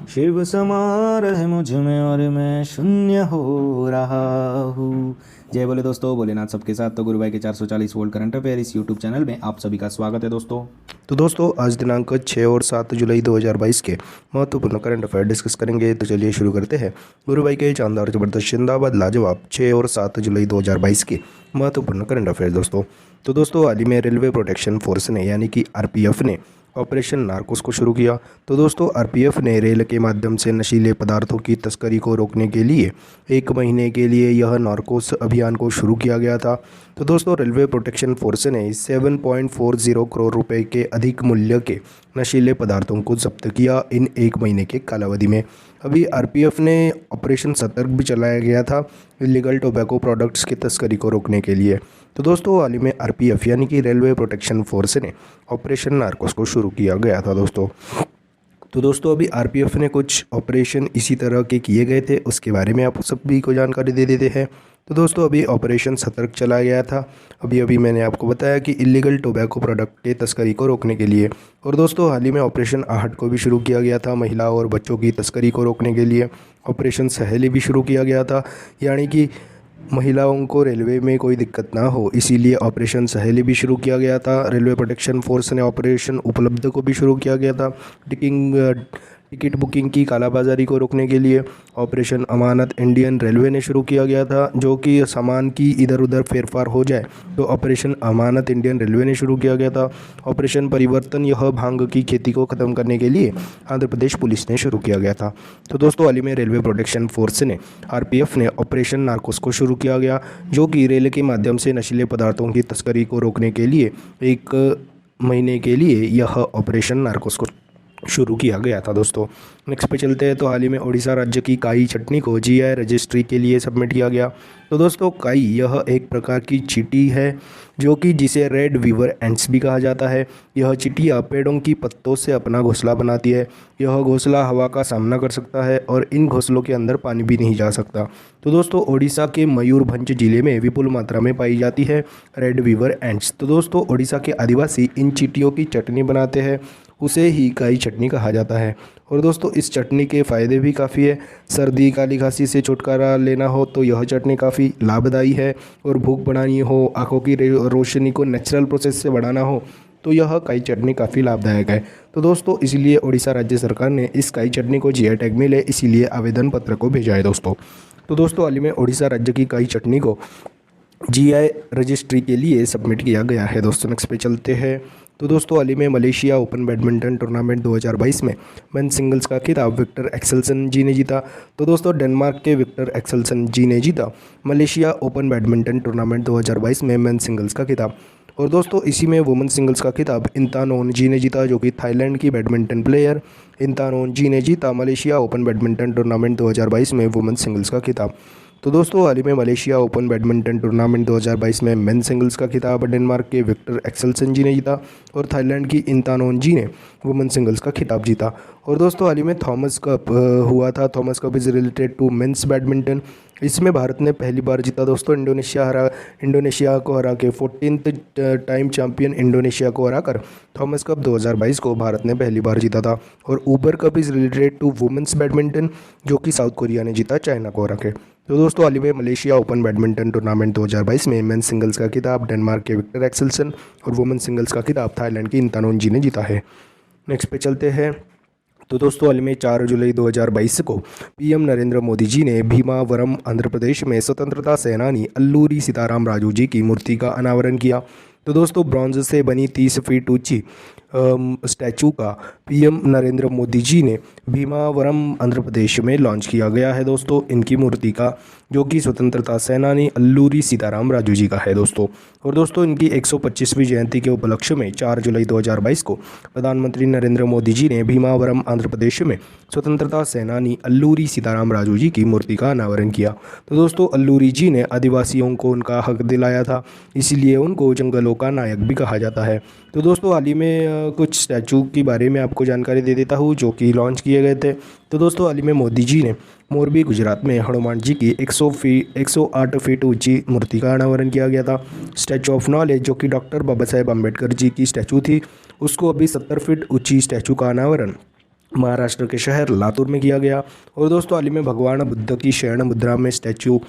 शिव समा रहे मुझ में और मैं शून्य हो रहा हूँ। जय बोले दोस्तों, भोलेनाथ सबके साथ। तो गुरु भाई के 440 वोल्ट करंट अफेयर इस यूट्यूब चैनल में आप सभी का स्वागत है दोस्तों। तो दोस्तों आज दिनांक 6 और 7 जुलाई 2022 के महत्वपूर्ण करंट अफेयर डिस्कस करेंगे। तो चलिए शुरू करते हैं। गुरु भाई के शानदार जबरदस्त जिंदाबाद लाजवाब 6 और 7 जुलाई 2022 के महत्वपूर्ण करंट अफेयर दोस्तों हाल ही में रेलवे प्रोटेक्शन फोर्स ने यानी कि आरपीएफ ने ऑपरेशन नार्कोस को शुरू किया। तो दोस्तों आरपीएफ ने रेल के माध्यम से नशीले पदार्थों की तस्करी को रोकने के लिए 1 महीने के लिए यह नार्कोस अभियान को शुरू किया गया था। तो दोस्तों रेलवे प्रोटेक्शन फोर्स ने 7.40 करोड़ रुपए के अधिक मूल्य के नशीले पदार्थों को जब्त किया इन 1 महीने के कालावधि में। अभी आरपीएफ ने ऑपरेशन सतर्क भी चलाया गया था इलीगल टोबैको प्रोडक्ट्स की तस्करी को रोकने के लिए। तो दोस्तों हाल ही में आरपीएफ यानी कि रेलवे प्रोटेक्शन फोर्स ने ऑपरेशन नार्कोस को शुरू किया गया था दोस्तों। तो दोस्तों अभी आरपीएफ ने कुछ ऑपरेशन इसी तरह के किए गए थे, उसके बारे में आप सभी को जानकारी दे देते हैं। तो दोस्तों अभी ऑपरेशन सतर्क चलाया गया था। अभी मैंने आपको बताया कि इलीगल टोबैको प्रोडक्ट के तस्करी को रोकने के लिए। और दोस्तों हाल ही में ऑपरेशन आहट को भी शुरू किया गया था महिला और बच्चों की तस्करी को रोकने के लिए। ऑपरेशन सहेली भी शुरू किया गया था, यानी कि महिलाओं को रेलवे में कोई दिक्कत ना हो, इसीलिए ऑपरेशन सहेली भी शुरू किया गया था। रेलवे प्रोटेक्शन फोर्स ने ऑपरेशन उपलब्ध को भी शुरू किया गया था टिकट बुकिंग की कालाबाजारी को रोकने के लिए। ऑपरेशन अमानत इंडियन रेलवे ने शुरू किया गया था, जो कि सामान की इधर उधर फेरफार हो जाए तो ऑपरेशन अमानत इंडियन रेलवे ने शुरू किया गया था। ऑपरेशन परिवर्तन यह भांग की खेती को ख़त्म करने के लिए आंध्र प्रदेश पुलिस ने शुरू किया गया था। तो दोस्तों हाल ही में रेलवे प्रोटेक्शन फोर्स ने आरपीएफ ने ऑपरेशन नार्कोस को शुरू किया गया, जो कि रेल के माध्यम से नशीले पदार्थों की तस्करी को रोकने के लिए 1 महीने के लिए यह ऑपरेशन नार्कोस को शुरू किया गया था दोस्तों। नेक्स्ट पे चलते हैं। तो हाल ही में ओडिशा राज्य की काई चटनी को जीआई रजिस्ट्री के लिए सबमिट किया गया। तो दोस्तों काई यह एक प्रकार की चींटी है, जो कि जिसे रेड वीवर एंट्स भी कहा जाता है। यह चींटियाँ पेड़ों की पत्तों से अपना घोंसला बनाती है। यह घोंसला हवा का सामना कर सकता है और इन घोंसलों के अंदर पानी भी नहीं जा सकता। तो दोस्तों ओडिशा के मयूरभंज जिले में विपुल मात्रा में पाई जाती है रेड वीवर एंट्स। तो दोस्तों ओडिशा के आदिवासी इन चींटियों की चटनी बनाते हैं, उसे ही काई चटनी कहा जाता है। और दोस्तों इस चटनी के फ़ायदे भी काफ़ी है। सर्दी काली खांसी से छुटकारा लेना हो तो यह चटनी काफ़ी लाभदायी है। और भूख बढ़ानी हो, आंखों की रोशनी को नेचुरल प्रोसेस से बढ़ाना हो तो यह काई चटनी काफ़ी लाभदायक है। तो दोस्तों इसलिए उड़ीसा राज्य सरकार ने इस काई चटनी को जीआई टैग मिले, इसीलिए आवेदन पत्र को भेजा है दोस्तों। तो दोस्तों हाल ही में उड़ीसा राज्य की काई चटनी को जीआई रजिस्ट्री के लिए सबमिट किया गया है दोस्तों। नेक्स्ट पे चलते हैं। तो दोस्तों हाल ही में मलेशिया ओपन बैडमिंटन टूर्नामेंट 2022 में मेन सिंगल्स का खिताब विक्टर एक्सेल्सन जी ने जीता। तो दोस्तों डेनमार्क के विक्टर एक्सेल्सन जी ने जीता मलेशिया ओपन बैडमिंटन टूर्नामेंट 2022 में मेन सिंगल्स का खिताब। और दोस्तों इसी में वुमेन सिंगल्स का खिताब इंतानोन जी ने जीता, जो कि थाईलैंड की बैडमिंटन प्लेयर इंतानोन जी ने जीता मलेशिया ओपन बैडमिंटन टूर्नामेंट 2022 में वुमेन सिंगल्स का खिताब। तो दोस्तों हाल ही में मलेशिया ओपन बैडमिंटन टूर्नामेंट 2022 में मेन सिंगल्स का खिताब डेनमार्क के विक्टर एक्सेल्सन जी ने जीता और थाईलैंड की इंतानोन जी ने वुमेन सिंगल्स का खिताब जीता। और दोस्तों हाल ही में थॉमस कप हुआ था। Thomas cup is related to men's badminton. इसमें भारत ने पहली बार जीता दोस्तों। इंडोनेशिया को हरा के 14th टाइम चैंपियन इंडोनेशिया को हराकर थॉमस कप 2022 को भारत ने पहली बार जीता था। और Uber cup is related to women's badminton, जो कि साउथ कोरिया ने जीता चाइना को हरा के। तो दोस्तों हाल ही में मलेशिया ओपन बैडमिंटन टूर्नामेंट 2022 में मेन सिंगल्स का खिताब डेनमार्क के विक्टर एक्सेल्सन और वुमेन सिंगल्स का खिताब थाईलैंड की इंतानोन जी ने जीता है। नेक्स्ट पे चलते हैं। तो दोस्तों हाल में 4 जुलाई 2022 को पीएम नरेंद्र मोदी जी ने भीमावरम आंध्र प्रदेश में स्वतंत्रता सेनानी अल्लूरी सीताराम राजू जी की मूर्ति का अनावरण किया। तो दोस्तों ब्रॉन्ज से बनी 30 फीट ऊंची स्टैचू का पीएम नरेंद्र मोदी जी ने भीमावरम आंध्र प्रदेश में लॉन्च किया गया है दोस्तों इनकी मूर्ति का, जो कि स्वतंत्रता सेनानी अल्लूरी सीताराम राजू जी का है दोस्तों। और दोस्तों इनकी 125वीं जयंती के उपलक्ष्य में 4 जुलाई 2022 को प्रधानमंत्री नरेंद्र मोदी जी ने भीमावरम आंध्र प्रदेश में स्वतंत्रता सेनानी अल्लूरी सीताराम राजू जी की मूर्ति का अनावरण किया। तो दोस्तों अल्लूरी जी ने आदिवासियों को उनका हक दिलाया था, इसीलिए उनको जंगलों का नायक भी कहा जाता है। तो दोस्तों हाल ही में कुछ स्टैचू के बारे में आपको जानकारी दे देता हूँ जो कि लॉन्च किए गए थे। तो दोस्तों हाल ही में मोदी जी ने मोरबी गुजरात में हनुमान जी की 108 फीट ऊंची मूर्ति का अनावरण किया गया था। स्टैचू ऑफ नॉलेज, जो कि डॉक्टर बाबा साहेब अम्बेडकर जी की स्टैचू थी, उसको अभी 70 फीट ऊंची स्टैचू का अनावरण महाराष्ट्र के शहर लातूर में किया गया। और दोस्तों हाल ही में भगवान बुद्ध की शयन मुद्रा में स्टैच्यू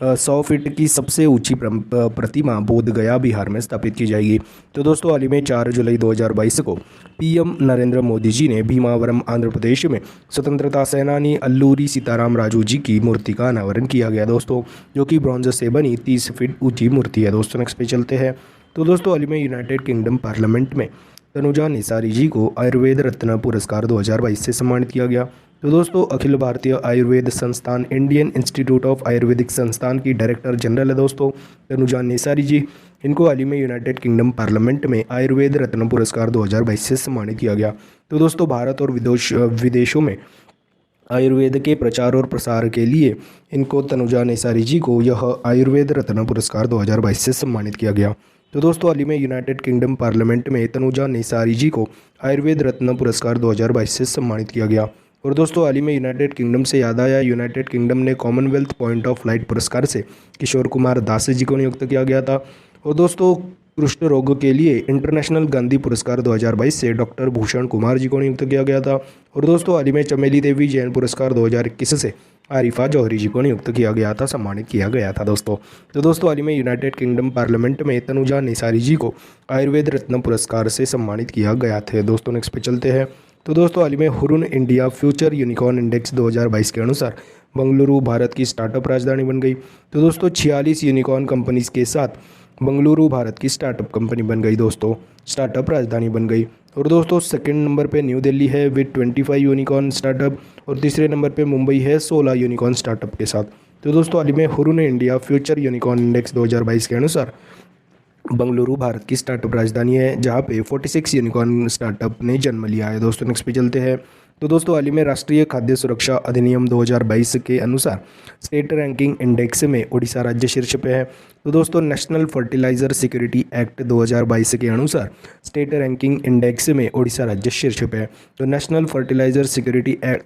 100 फीट की सबसे ऊंची प्रतिमा बोध गया बिहार में स्थापित की जाएगी। तो दोस्तों हाल ही में 4 जुलाई 2022 को पीएम नरेंद्र मोदी जी ने भीमावरम आंध्र प्रदेश में स्वतंत्रता सेनानी अल्लूरी सीताराम राजू जी की मूर्ति का अनावरण किया गया दोस्तों, जो कि ब्रॉन्ज से बनी 30 फीट ऊंची मूर्ति है दोस्तों। नेक्स्ट पे चलते हैं। तो दोस्तों हाल ही में यूनाइटेड किंगडम पार्लियामेंट में तनुजा निसारी जी को आयुर्वेद रत्न पुरस्कार 2022 से सम्मानित किया गया। तो दोस्तों अखिल भारतीय आयुर्वेद संस्थान इंडियन इंस्टीट्यूट ऑफ आयुर्वेदिक संस्थान की डायरेक्टर जनरल है दोस्तों तनुजा निसारी जी। इनको हाल ही में यूनाइटेड किंगडम पार्लियामेंट में आयुर्वेद रत्न पुरस्कार 2022 से सम्मानित किया गया। तो दोस्तों भारत और विदेशों में आयुर्वेद के प्रचार और प्रसार के लिए इनको तनुजा निसारी जी को यह आयुर्वेद रत्न पुरस्कार 2022 से सम्मानित किया गया। तो दोस्तों हाल ही में यूनाइटेड किंगडम पार्लियामेंट में तनुजा निसारी जी को आयुर्वेद रत्न पुरस्कार 2022 से सम्मानित किया गया। और दोस्तों हाल ही में यूनाइटेड किंगडम से याद आया, यूनाइटेड किंगडम ने कॉमनवेल्थ पॉइंट ऑफ लाइट पुरस्कार से किशोर कुमार दास जी को नियुक्त किया गया था। और दोस्तों कुष्ठ रोग के लिए इंटरनेशनल गांधी पुरस्कार 2022 से डॉक्टर भूषण कुमार जी को नियुक्त किया गया था। और दोस्तों हाल ही में चमेली देवी जैन पुरस्कार 2021 से आरिफा जौहरी जी को नियुक्त किया गया था, सम्मानित किया गया था दोस्तों। तो दोस्तों हाल ही में यूनाइटेड किंगडम पार्लियामेंट में तनुजा निसारी जी को आयुर्वेद रत्न पुरस्कार से सम्मानित किया गया था दोस्तों। नेक्स्ट पे चलते हैं। तो दोस्तों हाल ही में Hurun India future unicorn index 2022 के अनुसार बंगलुरु भारत की स्टार्टअप राजधानी बन गई। तो दोस्तों 46 यूनिकॉर्न कंपनीज के साथ बंगलुरु भारत की स्टार्टअप कंपनी बन गई दोस्तों, स्टार्टअप राजधानी बन गई। और दोस्तों सेकंड नंबर पे न्यू दिल्ली है विद 25 यूनिकॉर्न स्टार्टअप, और तीसरे नंबर पे मुंबई है 16 यूनिकॉर्न स्टार्टअप के साथ। तो दोस्तों हाल ही में Hurun India future unicorn index 2022 के अनुसार बंगलुरु भारत की स्टार्टअप राजधानी है, जहाँ पे 46 यूनिकॉर्न स्टार्टअप ने जन्म लिया है दोस्तों। नेक्स्ट पे चलते हैं। तो दोस्तों हाल ही में राष्ट्रीय खाद्य सुरक्षा अधिनियम 2022 के अनुसार स्टेट रैंकिंग इंडेक्स में ओडिशा राज्य शीर्ष पे है। तो दोस्तों नेशनल फर्टिलाइजर सिक्योरिटी एक्ट 2022 के अनुसार स्टेट रैंकिंग इंडेक्स में ओडिशा राज्य शीर्ष पे है। तो नेशनल फर्टिलाइजर सिक्योरिटी एक्ट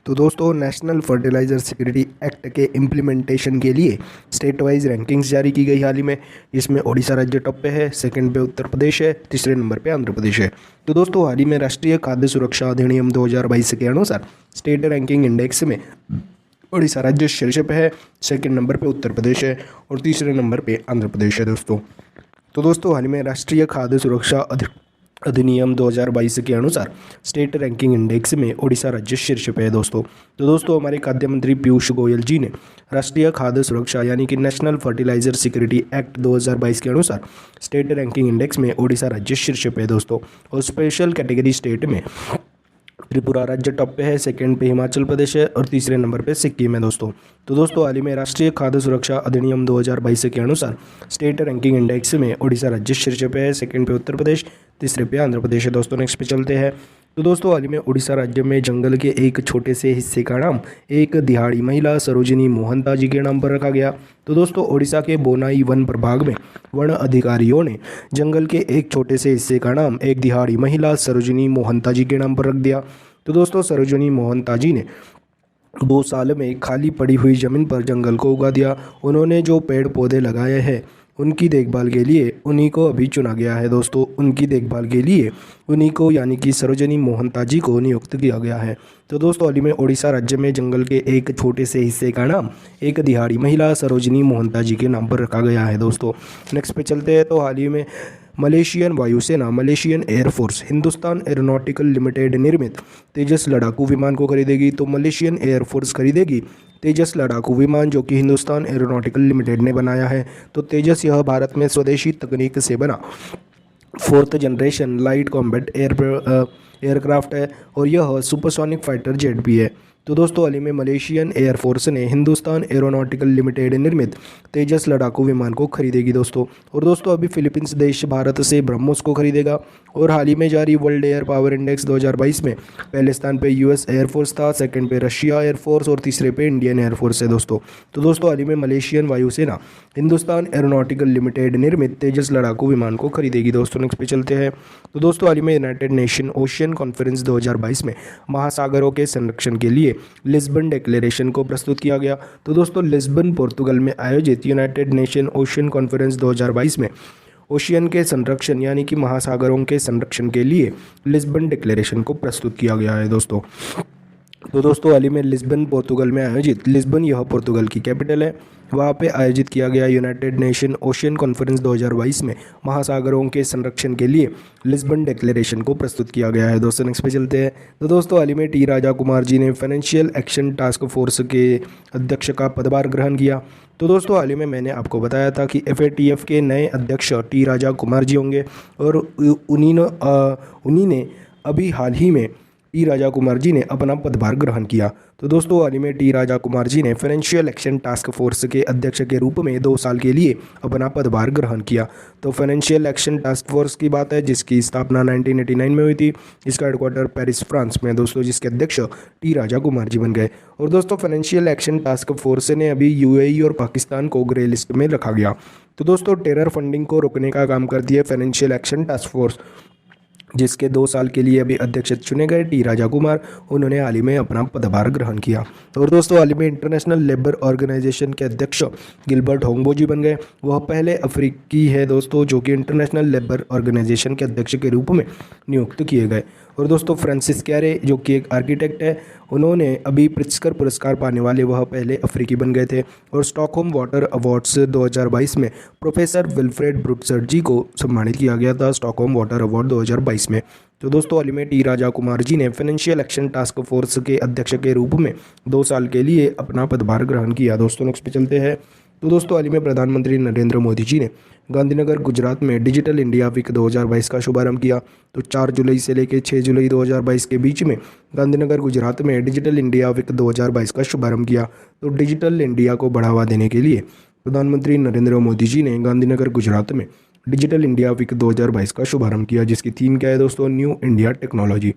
तो दोस्तों नेशनल फर्टिलाइजर सिक्योरिटी एक्ट के इम्प्लीमेंटेशन के लिए स्टेट वाइज रैंकिंग्स जारी की गई हाल ही में, जिसमें ओडिशा राज्य टॉप पे है, सेकंड पे उत्तर प्रदेश है, तीसरे नंबर पे आंध्र प्रदेश है। तो दोस्तों हाल ही में राष्ट्रीय खाद्य सुरक्षा अधिनियम 2022 के अनुसार स्टेट रैंकिंग इंडेक्स में ओडिशा राज्य शीर्ष पे है, सेकंड नंबर पे उत्तर प्रदेश है और तीसरे नंबर पे आंध्र प्रदेश है दोस्तों। तो दोस्तों हाल ही में राष्ट्रीय खाद्य सुरक्षा अधिनियम 2022 के अनुसार स्टेट रैंकिंग इंडेक्स में ओडिशा राज्य शीर्ष पे है दोस्तों। तो दोस्तों हमारे खाद्य मंत्री पीयूष गोयल जी ने राष्ट्रीय खाद्य सुरक्षा यानी कि नेशनल फर्टिलाइजर सिक्योरिटी एक्ट 2022 के अनुसार स्टेट रैंकिंग इंडेक्स में ओडिशा राज्य शीर्ष पे है दोस्तों। और स्पेशल कैटेगरी स्टेट में त्रिपुरा राज्य टॉप पे है, सेकंड पे हिमाचल प्रदेश है और तीसरे नंबर पे सिक्किम है दोस्तों। तो दोस्तों हाल ही में राष्ट्रीय खाद्य सुरक्षा अधिनियम 2022 के अनुसार स्टेट रैंकिंग इंडेक्स में ओडिशा राज्य शीर्ष पे है, सेकंड पे उत्तर प्रदेश, तीसरे पे आंध्र प्रदेश है दोस्तों। नेक्स्ट पे चलते हैं। तो दोस्तों हाल ही में उड़ीसा राज्य में जंगल के एक छोटे से हिस्से का नाम एक दिहाड़ी महिला सरोजिनी मोहंता जी के नाम पर रखा गया। तो दोस्तों उड़ीसा के बोनाई वन प्रभाग में वन अधिकारियों ने जंगल के एक छोटे से हिस्से का नाम एक दिहाड़ी महिला सरोजिनी मोहंता जी के नाम पर रख दिया। तो दोस्तों सरोजिनी मोहंता जी ने 2 साल में खाली पड़ी हुई ज़मीन पर जंगल को उगा दिया। उन्होंने जो पेड़ पौधे लगाए हैं उनकी देखभाल के लिए उन्हीं को अभी चुना गया है दोस्तों। उनकी देखभाल के लिए उन्हीं को यानी कि सरोजिनी मोहंता जी को नियुक्त किया गया है। तो दोस्तों हाल ही में उड़ीसा राज्य में जंगल के एक छोटे से हिस्से का नाम एक दिहाड़ी महिला सरोजिनी मोहंता जी के नाम पर रखा गया है दोस्तों। नेक्स्ट पे चलते हैं। तो हाल ही में मलेशियन वायुसेना Malaysian air force Hindustan aeronautical limited निर्मित तेजस लड़ाकू विमान को खरीदेगी। तो मलेशियन एयरफोर्स खरीदेगी तेजस लड़ाकू विमान जो कि हिंदुस्तान एरोनॉटिकल लिमिटेड ने बनाया है। तो तेजस यह भारत में स्वदेशी तकनीक से बना 4th generation light combat aircraft है और यह सुपरसोनिक फाइटर जेट भी है। तो दोस्तों हाल ही में मलेशियन एयरफोर्स ने हिंदुस्तान एरोनॉटिकल लिमिटेड निर्मित तेजस लड़ाकू विमान को खरीदेगी दोस्तों। और दोस्तों अभी फिलीपींस देश भारत से ब्रह्मोस को खरीदेगा। और हाल ही में जारी वर्ल्ड एयर पावर इंडेक्स 2022 में पहले स्थान पे यूएस एयरफोर्स था, सेकंड पे रशिया एयरफोर्स और तीसरे पे इंडियन एयरफोर्स है दोस्तों। तो दोस्तों हाल ही में मलेशियन वायुसेना हिंदुस्तान एरोनॉटिकल लिमिटेड निर्मित तेजस लड़ाकू विमान को खरीदेगी दोस्तों। नेक्स्ट पे चलते हैं। तो दोस्तों हाल ही में यूनाइटेड नेशन ओशियन कॉन्फ्रेंस 2022 में महासागरों के संरक्षण के लिए लिस्बन डिक्लेरेशन को प्रस्तुत किया गया। तो दोस्तों लिस्बन पोर्तुगल में आयोजित यूनाइटेड नेशन ओशियन कॉन्फ्रेंस 2022 में ओशियन के संरक्षण यानी कि महासागरों के संरक्षण के लिए लिस्बन डिक्लेरेशन को प्रस्तुत किया गया है दोस्तों। तो दोस्तों हाल ही में लिस्बन पोर्तुगल में आयोजित, लिस्बन यह पोर्तुगल की कैपिटल है, वहाँ पे आयोजित किया गया यूनाइटेड नेशन ओशियन कॉन्फ्रेंस 2022 में महासागरों के संरक्षण के लिए लिस्बन डिक्लेरेशन को प्रस्तुत किया गया है दोस्तों। नेक्स्ट पे चलते हैं। तो दोस्तों हाल ही में टी राजा कुमार जी ने फाइनेंशियल एक्शन टास्क फोर्स के अध्यक्ष का पदभार ग्रहण किया। तो दोस्तों हाल ही में मैंने आपको बताया था कि FATF के नए अध्यक्ष टी राजा कुमार जी होंगे और उन्हीं ने अभी हाल ही में टी राजा कुमार जी ने अपना पदभार ग्रहण किया। तो दोस्तों हाल ही में टी राजा कुमार जी ने फाइनेंशियल एक्शन टास्क फोर्स के अध्यक्ष के रूप में 2 साल के लिए अपना पदभार ग्रहण किया। तो फाइनेंशियल एक्शन टास्क फोर्स की बात है जिसकी स्थापना 1989 में हुई थी। इसका हेडक्वार्टर पेरिस फ्रांस में दोस्तों, जिसके अध्यक्ष टी राजा कुमार जी बन गए। और दोस्तों फाइनेंशियल एक्शन टास्क फोर्स ने अभी UAE और पाकिस्तान को ग्रे लिस्ट में रखा गया। तो दोस्तों टेरर फंडिंग को रोकने का काम करती है फाइनेंशियल एक्शन टास्क फोर्स, जिसके 2 साल के लिए अभी अध्यक्ष चुने गए टी राजा कुमार। उन्होंने हाल ही में अपना पदभार ग्रहण किया। और दोस्तों हाल ही में इंटरनेशनल लेबर ऑर्गेनाइजेशन के अध्यक्ष गिलबर्ट होंगबो जी बन गए। वह पहले अफ्रीकी है दोस्तों जो कि इंटरनेशनल लेबर ऑर्गेनाइजेशन के अध्यक्ष के रूप में नियुक्त किए गए। और दोस्तों फ्रांसिस कैरे जो कि एक आर्किटेक्ट है, उन्होंने अभी प्रित्जकर पुरस्कार पाने वाले वह पहले अफ्रीकी बन गए थे। और स्टॉकहोम वाटर अवार्ड्स 2022 में प्रोफेसर विल्फ्रेड ब्रुट्सर जी को सम्मानित किया गया था स्टॉकहोम वाटर अवार्ड 2022 में। तो दोस्तों हाल ही में टी राजा कुमार जी ने फाइनेंशियल एक्शन टास्क फोर्स के अध्यक्ष के रूप में 2 साल के लिए अपना पदभार ग्रहण किया। दोस्तों नेक्स्ट पे चलते हैं। तो दोस्तों हाल ही में प्रधानमंत्री नरेंद्र मोदी जी ने गांधीनगर गुजरात में डिजिटल इंडिया वीक 2022 का शुभारंभ किया। तो 4 जुलाई से लेकर 6 जुलाई 2022 के बीच में गांधीनगर गुजरात में डिजिटल इंडिया वीक 2022 का शुभारंभ किया। तो डिजिटल इंडिया को बढ़ावा देने के लिए प्रधानमंत्री नरेंद्र मोदी जी ने गांधीनगर गुजरात में डिजिटल इंडिया वीक 2022 का शुभारंभ किया, जिसकी थीम क्या है दोस्तों, न्यू इंडिया टेक्नोलॉजी।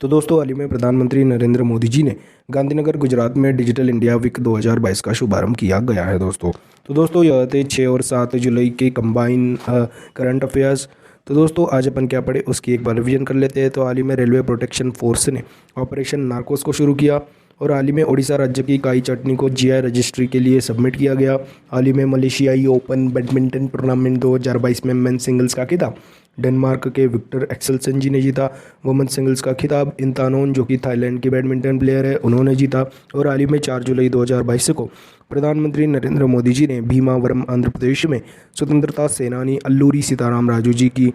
तो दोस्तों हाल ही में प्रधानमंत्री नरेंद्र मोदी जी ने गांधीनगर गुजरात में डिजिटल इंडिया वीक 2022 का शुभारंभ किया गया है दोस्तों। तो दोस्तों यह थे 6 और 7 जुलाई के कंबाइन करंट अफेयर्स। तो दोस्तों आज अपन क्या पढ़े उसकी एक बार रिवीजन कर लेते हैं। तो हाल ही में रेलवे प्रोटेक्शन फोर्स ने ऑपरेशन नार्कोस को शुरू किया। और हाल ही में ओडिशा राज्य की काई चटनी को GI रजिस्ट्री के लिए सबमिट किया गया। हाल ही में मलेशियाई ओपन बैडमिंटन टूर्नामेंट 2022 में मेन सिंगल्स का खिताब डेनमार्क के विक्टर एक्सेल्सन जी ने जीता। वुमेन सिंगल्स का खिताब इंतानोन जो कि थाईलैंड की बैडमिंटन प्लेयर है उन्होंने जीता। और हाल ही में 4 जुलाई 2022 को प्रधानमंत्री नरेंद्र मोदी जी ने भीमावरम आंध्र प्रदेश में स्वतंत्रता सेनानी अल्लूरी सीताराम राजू जी की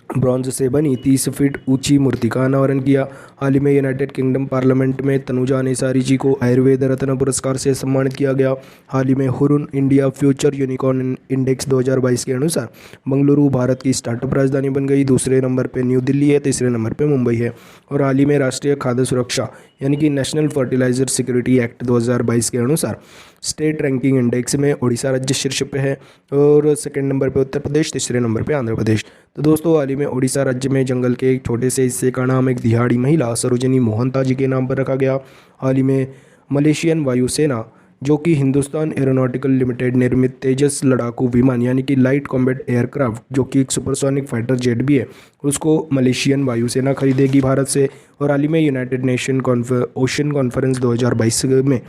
ब्रॉन्ज से बनी 30 फीट ऊंची मूर्ति का अनावरण किया। हाल ही में यूनाइटेड किंगडम पार्लियामेंट में तनुजा नेसारी जी को आयुर्वेद रत्न पुरस्कार से सम्मानित किया गया। हाल ही में Hurun India future unicorn index 2022 के अनुसार बंगलुरु भारत की स्टार्टअप राजधानी बन गई। दूसरे नंबर पर न्यू दिल्ली है, तीसरे नंबर पर मुंबई है। और हाल ही में राष्ट्रीय खाद्य सुरक्षा यानी कि नेशनल फर्टिलाइजर सिक्योरिटी एक्ट 2022 के अनुसार स्टेट रैंकिंग इंडेक्स में ओडिशा राज्य शीर्ष पे है और सेकंड नंबर पे उत्तर प्रदेश, तीसरे नंबर पे आंध्र प्रदेश। तो दोस्तों हाल ही में ओडिशा राज्य में जंगल के एक छोटे से हिस्से का नाम एक दिहाड़ी महिला सरोजिनी मोहंता जी के नाम पर रखा गया। हाल ही में मलेशियन वायुसेना जो कि हिंदुस्तान एरोनॉटिकल लिमिटेड निर्मित तेजस लड़ाकू विमान यानी कि लाइट कॉम्बैट एयरक्राफ्ट जो कि एक सुपरसोनिक फाइटर जेट भी है उसको मलेशियन वायुसेना खरीदेगी भारत से। और हाल ही में यूनाइटेड नेशन ओशन कॉन्फ्रेंस 2022 में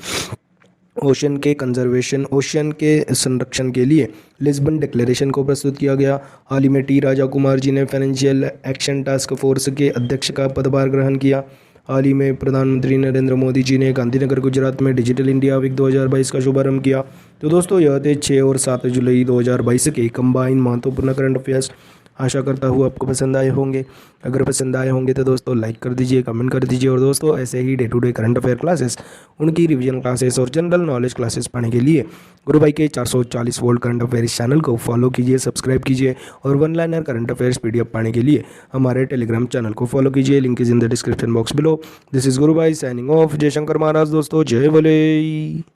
ओशन के कंजर्वेशन, ओशन के संरक्षण के लिए लिस्बन डिक्लेरेशन को प्रस्तुत किया गया। हाल ही में टी राजा कुमार जी ने फाइनेंशियल एक्शन टास्क फोर्स के अध्यक्ष का पदभार ग्रहण किया। हाल ही में प्रधानमंत्री नरेंद्र मोदी जी ने गांधीनगर गुजरात में डिजिटल इंडिया वीक 2022 का शुभारंभ किया। तो दोस्तों यह थे 6 और 7 जुलाई 2022 के कंबाइन महत्वपूर्ण करंट अफेयर्स। आशा करता हूँ आपको पसंद आए होंगे। अगर पसंद आए होंगे तो दोस्तों लाइक कर दीजिए, कमेंट कर दीजिए। और दोस्तों ऐसे ही day to day current affair classes, उनकी रिवीजन क्लासेस और जनरल नॉलेज क्लासेस पाने के लिए गुरु भाई के 440 वोल्ट करंट अफेयर इस चैनल को फॉलो कीजिए, सब्सक्राइब कीजिए। और one liner current affairs PDF पाने के लिए हमारे टेलीग्राम चैनल को फॉलो कीजिए। Link is in the description box below. This is Guru Bhai signing off. जय शंकर महाराज दोस्तों, जय भोले।